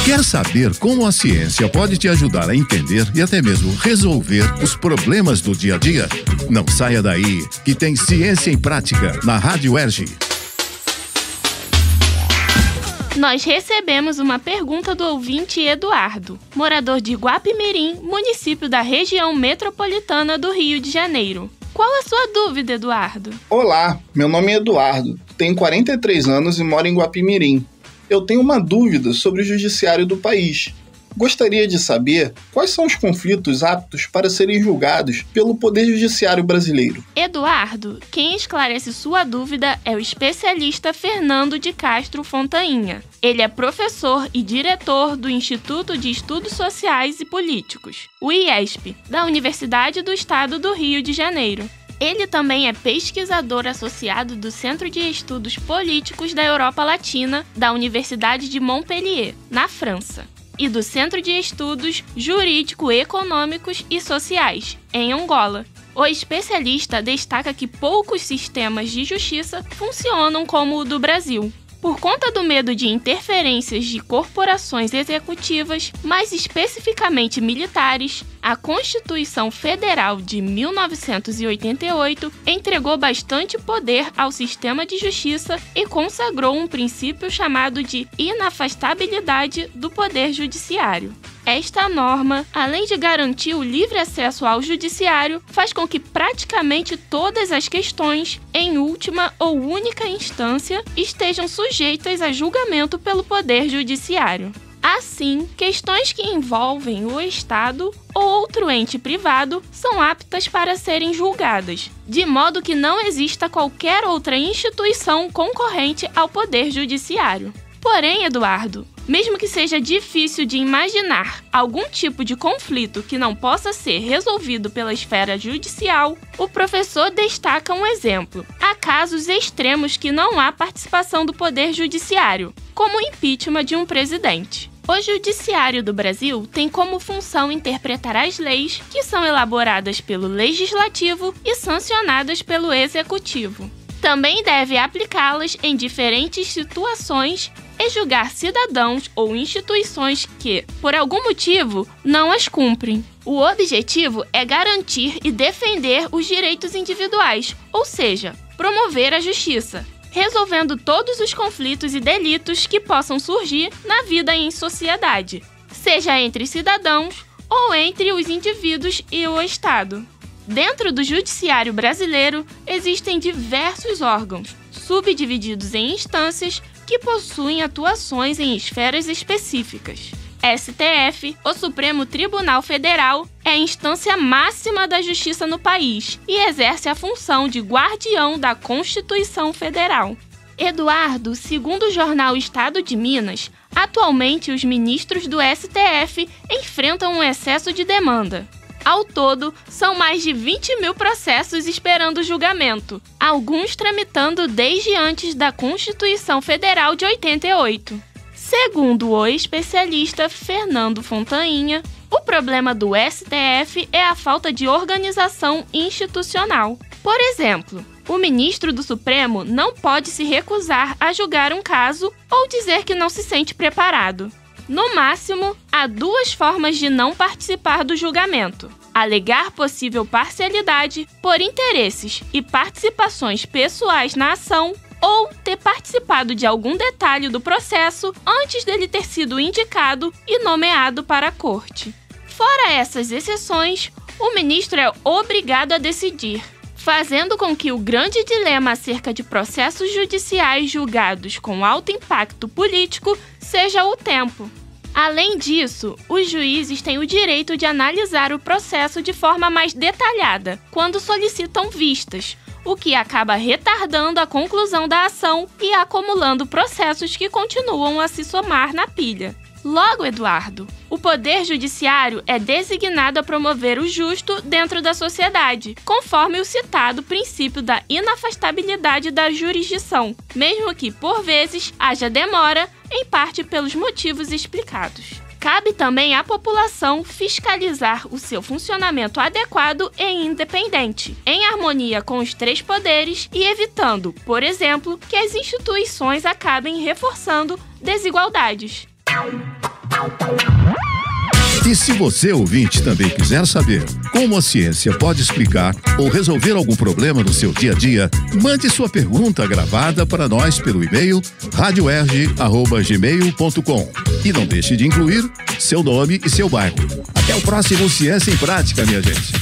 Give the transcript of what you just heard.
Quer saber como a ciência pode te ajudar a entender e até mesmo resolver os problemas do dia a dia? Não saia daí, que tem Ciência em Prática na Rádio Erge. Nós recebemos uma pergunta do ouvinte Eduardo, morador de Guapimirim, município da região metropolitana do Rio de Janeiro. Qual a sua dúvida, Eduardo? Olá, meu nome é Eduardo, tenho 43 anos e moro em Guapimirim. Eu tenho uma dúvida sobre o judiciário do país. Gostaria de saber quais são os conflitos aptos para serem julgados pelo Poder Judiciário brasileiro. Eduardo, quem esclarece sua dúvida é o especialista Fernando de Castro Fontainha. Ele é professor e diretor do Instituto de Estudos Sociais e Políticos, o IESP, da Universidade do Estado do Rio de Janeiro. Ele também é pesquisador associado do Centro de Estudos Políticos da Europa Latina, da Universidade de Montpellier, na França, e do Centro de Estudos Jurídico-Econômicos e Sociais, em Angola. O especialista destaca que poucos sistemas de justiça funcionam como o do Brasil. Por conta do medo de interferências de corporações executivas, mais especificamente militares, a Constituição Federal de 1988 entregou bastante poder ao sistema de justiça e consagrou um princípio chamado de inafastabilidade do Poder Judiciário. Esta norma, além de garantir o livre acesso ao judiciário, faz com que praticamente todas as questões, em última ou única instância, estejam sujeitas a julgamento pelo Poder Judiciário. Assim, questões que envolvem o Estado ou outro ente privado são aptas para serem julgadas, de modo que não exista qualquer outra instituição concorrente ao Poder Judiciário. Porém, Eduardo, mesmo que seja difícil de imaginar algum tipo de conflito que não possa ser resolvido pela esfera judicial, o professor destaca um exemplo. Há casos extremos que não há participação do Poder Judiciário, como o impeachment de um presidente. O Judiciário do Brasil tem como função interpretar as leis que são elaboradas pelo Legislativo e sancionadas pelo Executivo. Também deve aplicá-las em diferentes situações e julgar cidadãos ou instituições que, por algum motivo, não as cumprem. O objetivo é garantir e defender os direitos individuais, ou seja, promover a justiça, resolvendo todos os conflitos e delitos que possam surgir na vida em sociedade, seja entre cidadãos ou entre os indivíduos e o Estado. Dentro do Judiciário brasileiro, existem diversos órgãos, subdivididos em instâncias que possuem atuações em esferas específicas. STF, o Supremo Tribunal Federal, é a instância máxima da justiça no país e exerce a função de guardião da Constituição Federal. Eduardo, segundo o jornal Estado de Minas, atualmente os ministros do STF enfrentam um excesso de demanda. Ao todo, são mais de 20 mil processos esperando julgamento, alguns tramitando desde antes da Constituição Federal de 88. Segundo o especialista Fernando Fontainha, o problema do STF é a falta de organização institucional. Por exemplo, o ministro do Supremo não pode se recusar a julgar um caso ou dizer que não se sente preparado. No máximo, há duas formas de não participar do julgamento: alegar possível parcialidade por interesses e participações pessoais na ação, ou ter participado de algum detalhe do processo antes dele ter sido indicado e nomeado para a corte. Fora essas exceções, o ministro é obrigado a decidir, fazendo com que o grande dilema acerca de processos judiciais julgados com alto impacto político seja o tempo. Além disso, os juízes têm o direito de analisar o processo de forma mais detalhada, quando solicitam vistas, o que acaba retardando a conclusão da ação e acumulando processos que continuam a se somar na pilha. Logo, Eduardo, o Poder Judiciário é designado a promover o justo dentro da sociedade, conforme o citado princípio da inafastabilidade da jurisdição, mesmo que, por vezes, haja demora, em parte pelos motivos explicados. Cabe também à população fiscalizar o seu funcionamento adequado e independente, em harmonia com os 3 poderes e evitando, por exemplo, que as instituições acabem reforçando desigualdades. E se você, ouvinte, também quiser saber como a ciência pode explicar ou resolver algum problema no seu dia a dia, mande sua pergunta gravada para nós pelo e-mail radioerg@gmail.com. E não deixe de incluir seu nome e seu bairro. Até o próximo Ciência em Prática, minha gente.